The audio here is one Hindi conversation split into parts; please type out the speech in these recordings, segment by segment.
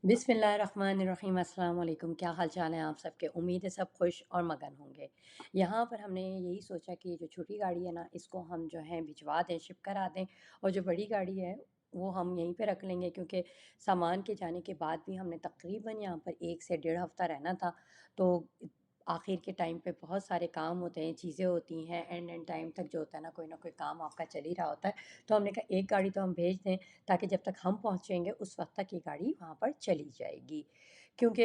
बिस्मिल्लाहिर्रहमानिर्रहीम अस्सलाम वालेकुम। क्या हाल चाल है आप सबके? उम्मीद है सब खुश और मगन होंगे। यहाँ पर हमने यही सोचा कि जो छोटी गाड़ी है ना, इसको हम जो है भिजवा दें, शिप करा दें, और जो बड़ी गाड़ी है वो हम यहीं पे रख लेंगे, क्योंकि सामान के जाने के बाद भी हमने तकरीबन यहाँ पर 1 से डेढ़ हफ़्ता रहना था। तो आखिर के टाइम पे बहुत सारे काम होते हैं, चीज़ें होती हैं, एंड टाइम तक जो होता है ना कोई काम आपका चल ही रहा होता है। तो हमने कहा एक गाड़ी तो हम भेज दें, ताकि जब तक हम पहुँचेंगे उस वक़्त तक ये गाड़ी वहाँ पर चली जाएगी। क्योंकि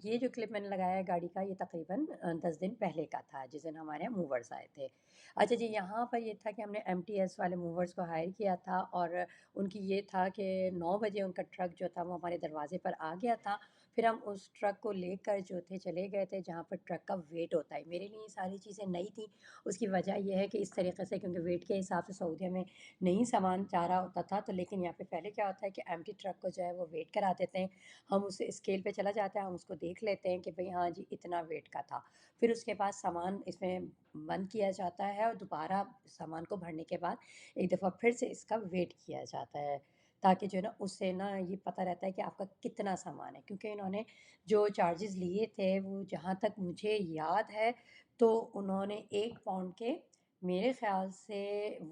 ये जो क्लिप मैंने लगाया है गाड़ी का, ये तकरीबन 10 दिन पहले का था, जिस दिन हमारे यहाँ मूवर्स आए थे। अच्छा जी, यहाँ पर ये था कि हमने एमटीएस वाले मूवर्स को हायर किया था, और उनकी ये था कि 9 बजे उनका ट्रक जो था वो हमारे दरवाज़े पर आ गया था। फिर हम उस ट्रक को लेकर जो थे चले गए थे जहाँ पर ट्रक का वेट होता है। मेरे लिए ये सारी चीज़ें नई थी। उसकी वजह ये है कि इस तरीके से, क्योंकि वेट के हिसाब से सऊदीया में नहीं सामान जा रहा होता था, तो लेकिन यहाँ पे पहले क्या होता है कि एम्प्टी ट्रक को जो है वो वेट करा देते हैं। हम उस स्केल पे चला जाता है, हम उसको देख लेते हैं कि भाई हाँ जी इतना वेट का था। फिर उसके बाद सामान इसमें बंद किया जाता है, और दोबारा सामान को भरने के बाद एक दफ़ा फिर से इसका वेट किया जाता है, ताकि जो है ना उससे ना ये पता रहता है कि आपका कितना सामान है। क्योंकि इन्होंने जो चार्जेस लिए थे वो जहाँ तक मुझे याद है, तो उन्होंने 1 पाउंड के मेरे ख़्याल से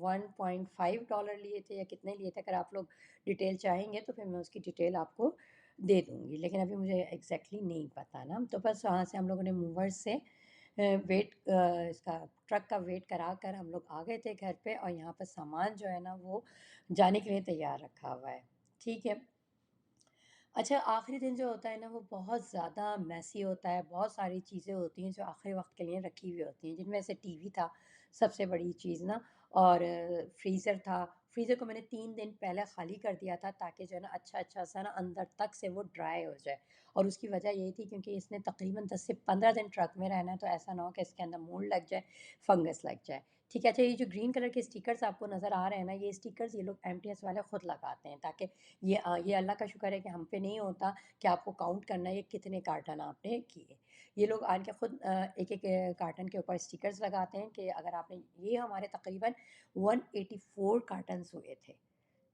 $1.5 लिए थे या कितने लिए थे। अगर आप लोग डिटेल चाहेंगे तो फिर मैं उसकी डिटेल आपको दे दूँगी, लेकिन अभी मुझे एग्ज़ैक्टली नहीं पता ना। तो बस वहाँ से हम लोगों ने मूवर्स से इसका ट्रक का वेट करा कर हम लोग आ गए थे घर पे, और यहाँ पर सामान जो है ना वो जाने के लिए तैयार रखा हुआ है। ठीक है। अच्छा, आखिरी दिन जो होता है ना वो बहुत ज़्यादा मेसी होता है। बहुत सारी चीज़ें होती हैं जो आखिरी वक्त के लिए रखी हुई होती हैं, जिनमें से टीवी था सबसे बड़ी चीज़ ना, और फ्रीज़र था। फ्रीज़र को मैंने 3 दिन पहले ख़ाली कर दिया था, ताकि जो है ना अच्छा-अच्छा सा ना अंदर तक से वो ड्राई हो जाए। और उसकी वजह यही थी क्योंकि इसने तकरीबन 10 से 15 दिन ट्रक में रहना है, तो ऐसा ना हो कि इसके अंदर मोल्ड लग जाए, फंगस लग जाए। ठीक है। अच्छा, ये जो ग्रीन कलर के स्टिकर्स आपको नज़र आ रहे हैं ना, ये स्टिकर्स ये लोग एमटीएस वाले ख़ुद लगाते हैं, ताकि ये अल्लाह का शुक्र है कि हम पे नहीं होता कि आपको काउंट करना है ये कितने कार्टन आपने किए। ये लोग आन के खुद एक-एक कार्टन के ऊपर स्टिकर्स लगाते हैं कि अगर आपने ये हमारे तकरीबन 184 कार्टन्स हुए थे।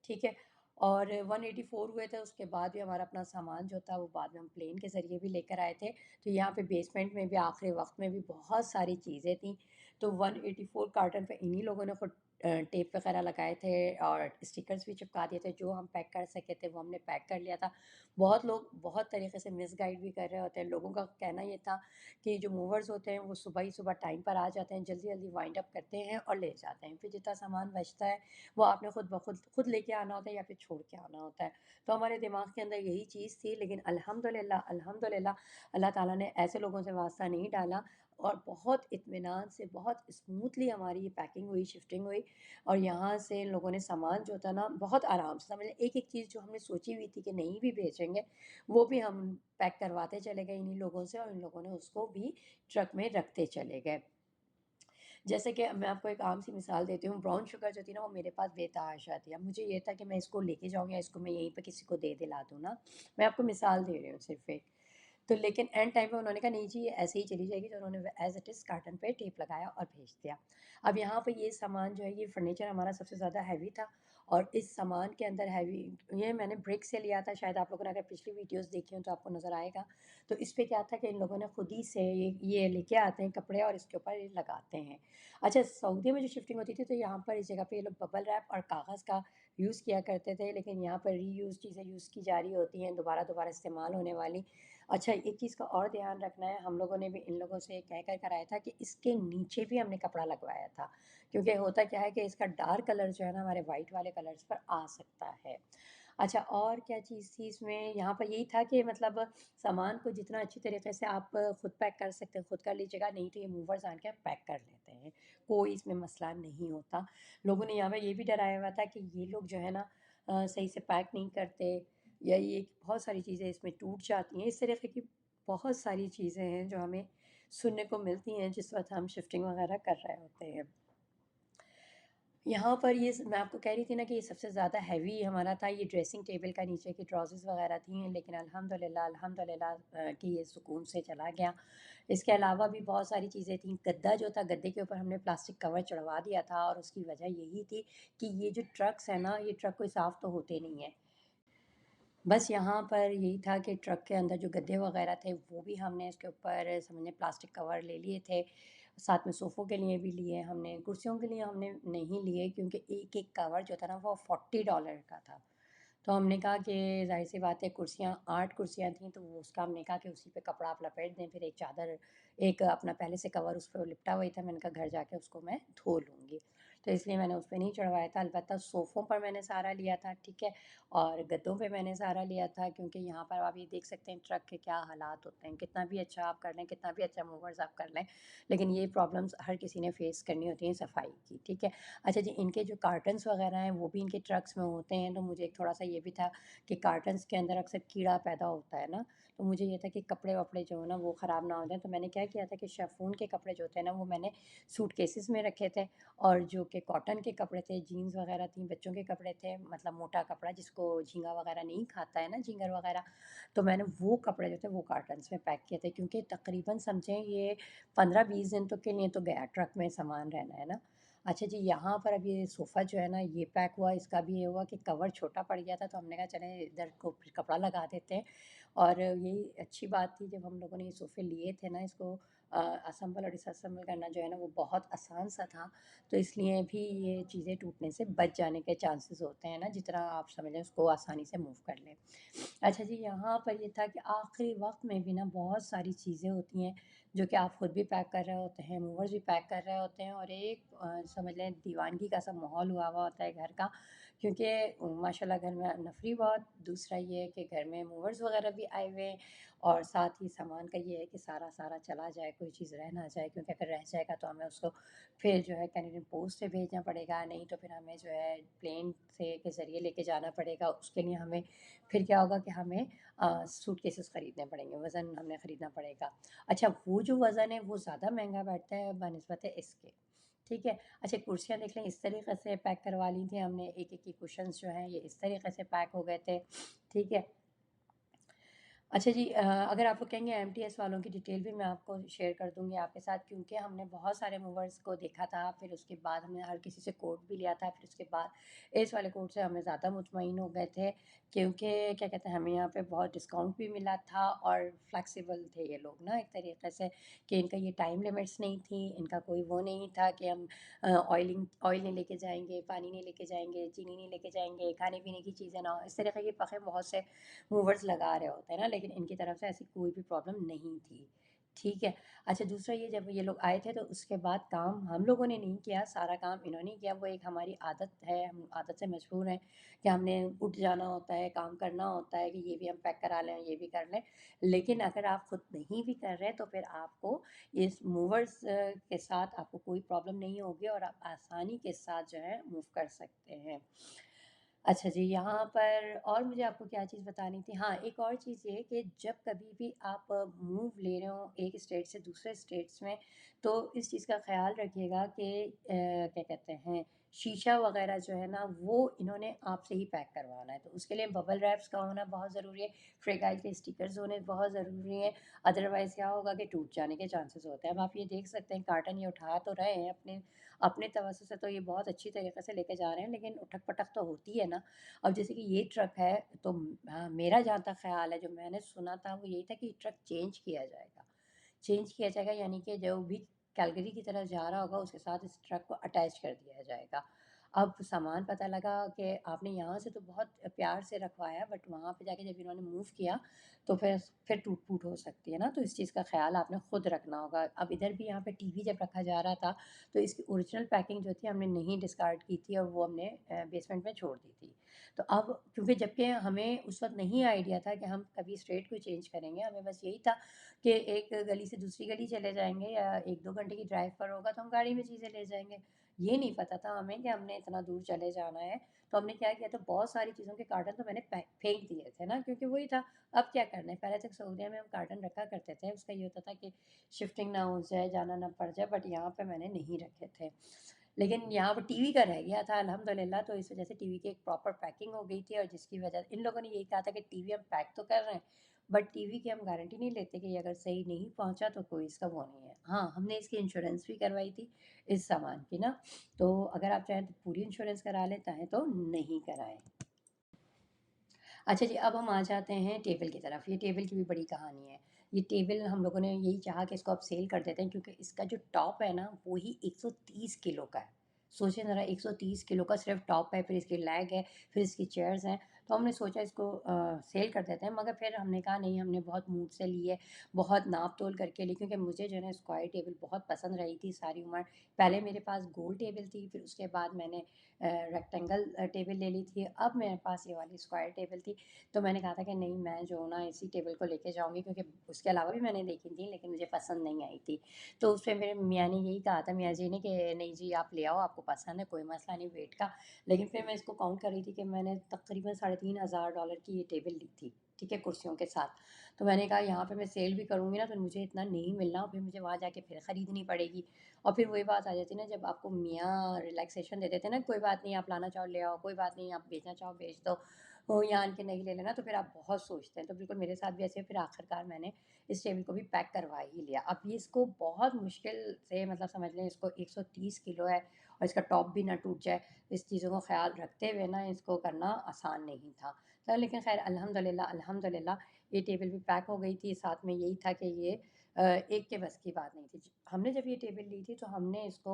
ठीक है। और 184 हुए थे, उसके बाद भी हमारा अपना सामान जो था वो बाद में हम प्लेन के ज़रिए भी लेकर आए थे। तो यहाँ पे बेसमेंट में भी आखिरी वक्त में भी बहुत सारी चीज़ें थी। तो 184 कार्टन पे इन्हीं लोगों ने खुद टेप वगैरह लगाए थे, और स्टिकर्स भी चिपका दिए थे। जो हम पैक कर सके थे वो हमने पैक कर लिया था। बहुत लोग बहुत तरीके से मिसगाइड भी कर रहे होते हैं। लोगों का कहना ये था कि जो मूवर्स होते हैं वो सुबह ही सुबह टाइम पर आ जाते हैं, जल्दी-जल्दी वाइंड अप करते हैं और ले जाते हैं। फिर जितना सामान बचता है वो आपने खुद ब खुद लेके आना होता है या फिर छोड़ के आना होता है। तो हमारे दिमाग के अंदर यही चीज़ थी, लेकिन अल्हम्दुलिल्लाह अल्हम्दुलिल्लाह अल्लाह ताला ने ऐसे लोगों से वास्ता नहीं डाला, और बहुत इत्मीनान से, बहुत स्मूथली हमारी ये पैकिंग हुई, शिफ्टिंग हुई। और यहाँ से इन लोगों ने सामान जो था ना बहुत आराम से, समझ लें एक-एक चीज़ जो हमने सोची हुई थी कि नहीं भी भेजेंगे, वो भी हम पैक करवाते चले गए इन्हीं लोगों से, और इन लोगों ने उसको भी ट्रक में रखते चले गए। जैसे कि मैं आपको एक आम सी मिसाल देती हूँ, ब्राउन शुगर जो थी ना वो मेरे पास बेतहाशा थी। अब मुझे ये था कि मैं इसको लेके जाऊँ या इसको मैं यहीं पे किसी को दे दिला दूँ ना। मैं आपको मिसाल दे रही हूँ सिर्फ़ एक। तो लेकिन एंड टाइम पे उन्होंने कहा नहीं जी ये ऐसे ही चली जाएगी, तो उन्होंने एज़ इट इज़ कार्टन पे टेप लगाया और भेज दिया। अब यहाँ पे ये सामान जो है, ये फर्नीचर हमारा सबसे ज़्यादा हैवी था, और इस सामान के अंदर हैवी, ये मैंने ब्रिक से लिया था। शायद आप लोगों ने अगर पिछली वीडियोज़ देखी हों तो आपको नज़र आएगा। तो इस पे क्या था कि इन लोगों ने खुद ही से ये लेके आते हैं कपड़े, और इसके ऊपर ये लगाते हैं। अच्छा, सऊदी में जो शिफ्टिंग होती थी तो यहाँ पर इस जगह पे ये लोग बबल रैप और कागज़ का यूज़ किया करते थे, लेकिन यहाँ पर रीयूज़ चीज़ें यूज़ की जा रही होती हैं, दोबारा-दोबारा इस्तेमाल होने वाली। अच्छा, एक चीज़ का और ध्यान रखना है, हम लोगों ने भी इन लोगों से कह कर कराया था कि इसके नीचे भी हमने कपड़ा लगवाया था, क्योंकि होता क्या है कि इसका डार्क कलर जो है ना हमारे वाइट वाले कलर्स पर आ सकता है। अच्छा, और क्या चीज़ थी इसमें, यहाँ पर यही था कि मतलब सामान को जितना अच्छी तरीके से आप खुद पैक कर सकते हैं खुद कर लीजिएगा, नहीं तो ये मूवर्स आके पैक कर लेते हैं, कोई इसमें मसला नहीं होता। लोगों ने यहाँ पे ये भी डराया हुआ था कि ये लोग जो है ना सही से पैक नहीं करते, या ये बहुत सारी चीज़ें इसमें टूट जाती हैं। इस तरीके की बहुत सारी चीज़ें हैं जो हमें सुनने को मिलती हैं जिस वक़्त हम शिफ्टिंग वग़ैरह कर रहे होते हैं। यहाँ पर मैं आपको कह रही थी ना कि ये सबसे ज़्यादा हैवी हमारा था, ये ड्रेसिंग टेबल का नीचे की ट्रॉज़र्स वग़ैरह थी, लेकिन अल्हम्दुलिल्लाह अल्हम्दुलिल्लाह कि ये सुकून से चला गया। इसके अलावा भी बहुत सारी चीज़ें थीं। गद्दा जो था, गद्दे के ऊपर हमने प्लास्टिक कवर चढ़वा दिया था, और उसकी वजह यही थी कि ये जो ट्रक्स हैं ना, ये ट्रक कोई साफ़ तो होते नहीं हैं। बस यहाँ पर यही था कि ट्रक के अंदर जो गद्दे वगैरह थे वो भी हमने इसके ऊपर समझ लें प्लास्टिक कवर ले लिए थे। साथ में सोफ़ों के लिए भी लिए हमने, कुर्सियों के लिए हमने नहीं लिए क्योंकि एक-एक कवर जो था ना वो $40 का था। तो हमने कहा कि ज़ाहिर-सी बात है कुर्सियाँ 8 कुर्सियाँ थीं तो वो उसका हमने कहा कि उसी पे कपड़ा आप लपेट दें, फिर एक चादर एक अपना पहले से कवर उस पे लिपटा हुआ ही था, मैंने कहा घर जाके उसको मैं धो लूँगी। तो इसलिए मैंने उस पे नहीं चढ़वाया था, अलबत्ता सोफ़ों पर मैंने सहारा लिया था, ठीक है? और गद्दों पे मैंने सहारा लिया था क्योंकि यहाँ पर आप ये देख सकते हैं ट्रक के क्या हालात होते हैं, कितना भी अच्छा आप कर लें, कितना भी अच्छा मूवर्स आप कर लें, लेकिन ये प्रॉब्लम्स हर किसी ने फ़ेस करनी होती हैं सफाई की, ठीक है? अच्छा जी, इनके जो कार्टन्स वगैरह हैं वो भी इनके ट्रक्स में होते हैं, तो मुझे एक थोड़ा-सा ये भी था कि कार्टन्स के अंदर अक्सर कीड़ा पैदा होता है ना, तो मुझे ये था कि कपड़े-वपड़े जो है ना वो ख़राब ना हो जाएँ, तो मैंने क्या किया था कि शिफॉन के कपड़े जो थे ना वो मैंने सूटकेसेस में रखे थे और जो कि कॉटन के कपड़े थे, जीन्स वगैरह थी, बच्चों के कपड़े थे, मतलब मोटा कपड़ा जिसको झींगा वगैरह नहीं खाता है ना, झींगर वगैरह, तो मैंने वो कपड़े जो थे वो कार्टन्स में पैक किए थे क्योंकि तकरीबन समझें ये 15-20 दिन तो के लिए तो गया ट्रक में सामान रहना है ना। अच्छा जी, यहाँ पर अब ये सोफ़ा जो है ना ये पैक हुआ, इसका भी ये हुआ कि कवर छोटा पड़ गया था तो हमने कहा चलें इधर को फिर कपड़ा लगा देते हैं और यही अच्छी बात थी जब हम लोगों ने ये सोफ़े लिए थे ना इसको असेंबल और डिसअसेंबल करना जो है ना वो बहुत आसान सा था, तो इसलिए भी ये चीज़ें टूटने से बच जाने के चांसेस होते हैं ना, जितना आप समझ लें उसको आसानी से मूव कर लें। अच्छा जी, यहाँ पर ये था कि आखिरी वक्त में भी ना बहुत सारी चीज़ें होती हैं जो कि आप खुद भी पैक कर रहे होते हैं, मूवर्स भी पैक कर रहे होते हैं और एक समझ लें दीवानगी का सा माहौल हुआ हुआ होता है घर का, क्योंकि माशाल्लाह घर में नफरी बहुत, दूसरा ये है कि घर में मूवर्स वगैरह भी आए हुए हैं और साथ ही सामान का ये है कि सारा सारा चला जाए, कोई चीज़ रह ना जाए, क्योंकि अगर रह जाएगा तो हमें उसको फिर जो है कैनेडियन पोस्ट से भेजना पड़ेगा, नहीं तो फिर हमें जो है प्लेन से के ज़रिए लेके जाना पड़ेगा, उसके लिए हमें फिर क्या होगा कि हमें सूटकेसेस खरीदने पड़ेंगे, वज़न हमें खरीदना पड़ेगा। अच्छा, वो जो वज़न है वो ज़्यादा महँगा बैठता है बनिस्बत इसके, ठीक है? अच्छा, कुर्सियाँ देख लें इस तरीक़े से पैक करवा ली थी हमने, एक-एक की कुशन्स जो हैं ये इस तरीक़े से पैक हो गए थे, ठीक है? अच्छा जी, अगर आप लोग कहेंगे एमटीएस वालों की डिटेल भी मैं आपको शेयर कर दूँगी आपके साथ, क्योंकि हमने बहुत सारे मूवर्स को देखा था, फिर उसके बाद हमने हर किसी से कोट भी लिया था, फिर उसके बाद इस वाले कोट से हमें ज़्यादा मुतमईन हो गए थे, क्योंकि क्या कहते हैं हमें यहाँ पे बहुत डिस्काउंट भी मिला था और फ्लेक्सिबल थे ये लोग ना एक तरीके से, कि इनका ये टाइम लिमिट्स नहीं थी, इनका कोई वो नहीं था कि हम ऑयल नहीं लेके जाएँगे, पानी नहीं लेके जाएँगे, चीनी नहीं लेके जाएँगे, खाने-पीने की चीज़ें ना हो, इस तरह के पखे बहुत से मूवर्स लगा रहे होते हैं ना, लेकिन इनकी तरफ से ऐसी कोई भी प्रॉब्लम नहीं थी, ठीक है। अच्छा, दूसरा ये जब ये लोग आए थे तो उसके बाद काम हम लोगों ने नहीं किया, सारा काम इन्होंने किया, वो एक हमारी आदत है, हम आदत से मजबूर हैं कि हमने उठ जाना होता है, काम करना होता है कि ये भी हम पैक करा लें, ये भी कर लें। लेकिन अगर आप खुद नहीं भी कर रहे हैं तो फिर आपको इस मूवर्स के साथ आपको कोई प्रॉब्लम नहीं होगी और आप आसानी के साथ जो है मूव कर सकते हैं। अच्छा जी, यहाँ पर और मुझे आपको क्या चीज़ बतानी थी, हाँ, एक और चीज़ ये कि जब कभी भी आप मूव ले रहे हो एक स्टेट से दूसरे स्टेट्स में, तो इस चीज़ का ख़्याल रखिएगा कि क्या कहते हैं, शीशा वग़ैरह जो है ना, वो इन्होंने आपसे ही पैक करवाना है, तो उसके लिए बबल रैप्स का होना बहुत ज़रूरी है, फ्रेगाइल के स्टिकर्स होने बहुत ज़रूरी हैं, अदरवाइज़ क्या होगा कि टूट जाने के चांसेस होते हैं। अब आप ये देख सकते हैं कार्टन ये उठा तो रहे हैं अपने अपने तवज्जो से, तो ये बहुत अच्छी तरीके से लेके जा रहे हैं, लेकिन उठक-पटक तो होती है ना। अब जैसे कि ये ट्रक है तो मेरा जहाँ तक ख़्याल है, जो मैंने सुना था वो यही था कि ट्रक चेंज किया जाएगा। चेंज किया जाएगा यानी कि जो भी कैलगरी की तरफ जा रहा होगा उसके साथ इस ट्रक को अटैच कर दिया जाएगा। अब सामान पता लगा कि आपने यहाँ से तो बहुत प्यार से रखवाया, बट वहाँ पे जाके जब इन्होंने मूव किया तो फिर टूट-फूट हो सकती है ना, तो इस चीज़ का ख़्याल आपने खुद रखना होगा। अब इधर भी यहाँ पे टीवी जब रखा जा रहा था तो इसकी ओरिजिनल पैकिंग जो थी हमने नहीं डिस्कार्ड की थी और वो हमने बेसमेंट में छोड़ दी थी। तो अब क्योंकि जबकि हमें उस वक़्त नहीं आइडिया था कि हम कभी स्ट्रेट को चेंज करेंगे, हमें बस यही था कि एक गली से दूसरी गली चले जाएँगे या 1-2 घंटे की ड्राइव पर होगा तो हम गाड़ी में चीज़ें ले जाएँगे। ये नहीं पता था हमें कि हमने इतना दूर चले जाना है। तो हमने क्या किया था, बहुत सारी चीज़ों के कार्टन तो मैंने फेंक दिए थे ना, क्योंकि वही था, अब क्या करना है। पहले तक सऊदीया में हम कार्टन रखा करते थे, उसका ये होता था कि शिफ्टिंग ना हो जाए, जाना ना पड़ जाए, बट यहाँ पे मैंने नहीं रखे थे। लेकिन यहाँ पे टीवी का रह गया था अल्हम्दुलिल्लाह, तो इस वज़ह से टीवी की एक प्रॉपर पैकिंग हो गई थी और जिसकी वज़ह इन लोगों ने यही कहा था कि टीवी हम पैक तो कर रहे हैं, बट टीवी की हम गारंटी नहीं लेते कि अगर सही नहीं पहुँचा तो कोई इसका वो नहीं है। हाँ, हमने इसकी इंश्योरेंस भी करवाई थी इस सामान की ना, तो अगर आप चाहें तो पूरी इंश्योरेंस करा लें, चाहें तो नहीं कराएँ। अच्छा जी, अब हम आ जाते हैं टेबल की तरफ। ये टेबल की भी बड़ी कहानी है। ये टेबल हम लोगों ने यही चाहा कि इसको अब सेल कर देते हैं, क्योंकि इसका जो टॉप है ना, वो ही 130 किलो का है। सोचिए ज़रा, 130 किलो का सिर्फ़ टॉप है, फिर इसकी लेग है, फिर इसकी चेयर्स हैं। तो हमने सोचा इसको सेल कर देते हैं, मगर फिर हमने कहा नहीं, हमने बहुत मूड से ली है, बहुत नाप-तोल करके ली, क्योंकि मुझे जो है ना स्क्वायर टेबल बहुत पसंद रही थी सारी उम्र। पहले मेरे पास गोल टेबल थी, फिर उसके बाद मैंने रेक्टेंगल टेबल ले ली थी, अब मेरे पास ये वाली स्क्वायर टेबल थी। तो मैंने कहा था कि नहीं, मैं जो ना इसी टेबल को लेके जाऊँगी, क्योंकि उसके अलावा भी मैंने देखी थी लेकिन मुझे पसंद नहीं आई थी। तो उस पे मेरे मियाँ ने यही कहा था, मियाँ जी ने, कि नहीं जी आप ले आओ, आपको पसंद है, कोई मसला नहीं वेट का। लेकिन फिर मैं इसको काउंट कर रही थी कि मैंने तकरीबन $3500 की ये टेबल ली थी, ठीक है, कुर्सियों के साथ। तो मैंने कहा यहाँ पे मैं सेल भी करूँगी ना तो मुझे इतना नहीं मिलना, और फिर मुझे वहाँ जाके फिर खरीदनी पड़ेगी। और फिर वही बात आ जाती है ना, जब आपको मियाँ रिलैक्सेशन दे देते हैं ना, कोई बात नहीं आप लाना चाहो ले आओ, कोई बात नहीं आप बेचना चाहो बेच दो, यहाँ आन के नहीं ले लेना, तो फिर आप बहुत सोचते हैं। तो बिल्कुल मेरे साथ भी ऐसे फिर आखिरकार मैंने इस टेबल को भी पैक करवा ही लिया। अब ये इसको बहुत मुश्किल से, मतलब समझ लें, इसको 130 किलो है और इसका टॉप भी ना टूट जाए, इस चीज़ों को ख़्याल रखते हुए ना इसको करना आसान नहीं था। तो लेकिन ख़ैर अल्हम्दुलिल्लाह अल्हम्दुलिल्लाह ये टेबल भी पैक हो गई थी। साथ में यही था कि ये एक के बस की बात नहीं थी। हमने जब ये टेबल ली थी तो हमने इसको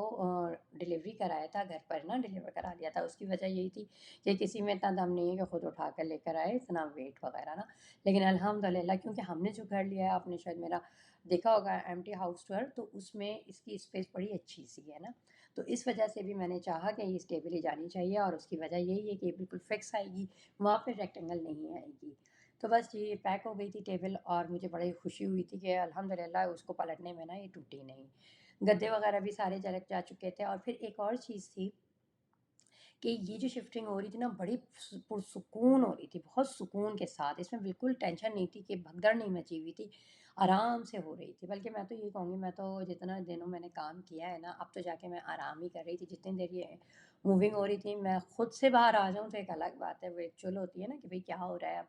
डिलीवरी कराया था, घर पर ना डिलीवर करा दिया था। उसकी वजह यही थी कि किसी में इतना दम नहीं है कि खुद उठा कर लेकर आए, इतना वेट वगैरह ना। लेकिन अल्हम्दुलिल्लाह, क्योंकि हमने जो घर लिया है, आपने शायद मेरा देखा होगा एम्प्टी हाउस टूर, तो उसमें इसकी स्पेस बड़ी अच्छी सी है ना। तो इस वजह से भी मैंने चाहा कि ये स्टेबल ही जानी चाहिए, और उसकी वजह यही है कि ये बिल्कुल फिक्स आएगी, वहाँ पे रेक्टेंगल नहीं आएगी। तो बस ये पैक हो गई थी टेबल, और मुझे बड़ी खुशी हुई थी कि अल्हम्दुलिल्लाह उसको पलटने में ना ये टूटी नहीं। गद्दे वगैरह भी सारे जलक जा चुके थे, और फिर एक और चीज़ थी कि ये जो शिफ्टिंग हो रही थी ना, बड़ी पुरसुकून हो रही थी, बहुत सुकून के साथ। इसमें बिल्कुल टेंशन नहीं थी कि भगदड़ नहीं मची हुई थी, आराम से हो रही थी। बल्कि मैं तो ये कहूँगी, मैं तो जितना दिनों मैंने काम किया है ना, अब तो जाके मैं आराम ही कर रही थी। जितनी देर ये मूविंग हो रही थी, मैं खुद से बाहर आ जाऊँ तो एक अलग बात है, वो एक चुल होती है ना कि भई क्या हो रहा है अब।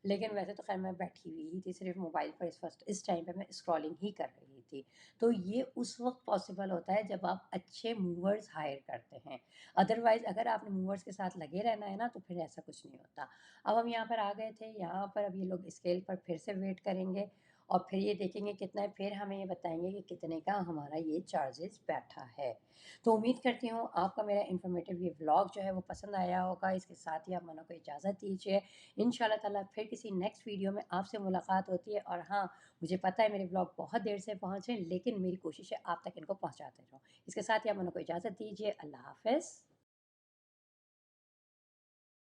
लेकिन वैसे तो ख़ैर मैं बैठी हुई ही थी, सिर्फ़ मोबाइल पर इस टाइम पे मैं स्क्रॉलिंग ही कर रही थी। तो ये उस वक़्त पॉसिबल होता है जब आप अच्छे मूवर्स हायर करते हैं। अदरवाइज़ अगर आपने मूवर्स के साथ लगे रहना है ना, तो फिर ऐसा कुछ नहीं होता। अब हम यहाँ पर आ गए थे, यहाँ पर अब ये लोग स्केल पर फिर से वेट करेंगे, और फिर ये देखेंगे कितना है, फिर हमें ये बताएँगे कि कितने का हमारा ये चार्जेज़ बैठा है। तो उम्मीद करती हूँ आपका मेरा इन्फॉर्मेटिव ये व्लॉग जो है वो पसंद आया होगा। इसके साथ ही आप मनो को इजाज़त दीजिए। इंशाल्लाह ताला फिर किसी नेक्स्ट वीडियो में आपसे मुलाकात होती है, और हाँ, मुझे पता है मेरे व्लॉग बहुत देर से पहुँचे, लेकिन मेरी कोशिश है आप तक इनको पहुँचाते रहूँ। इसके साथ ही आप मनो को इजाज़त दीजिए। अल्लाह हाफ़िज़।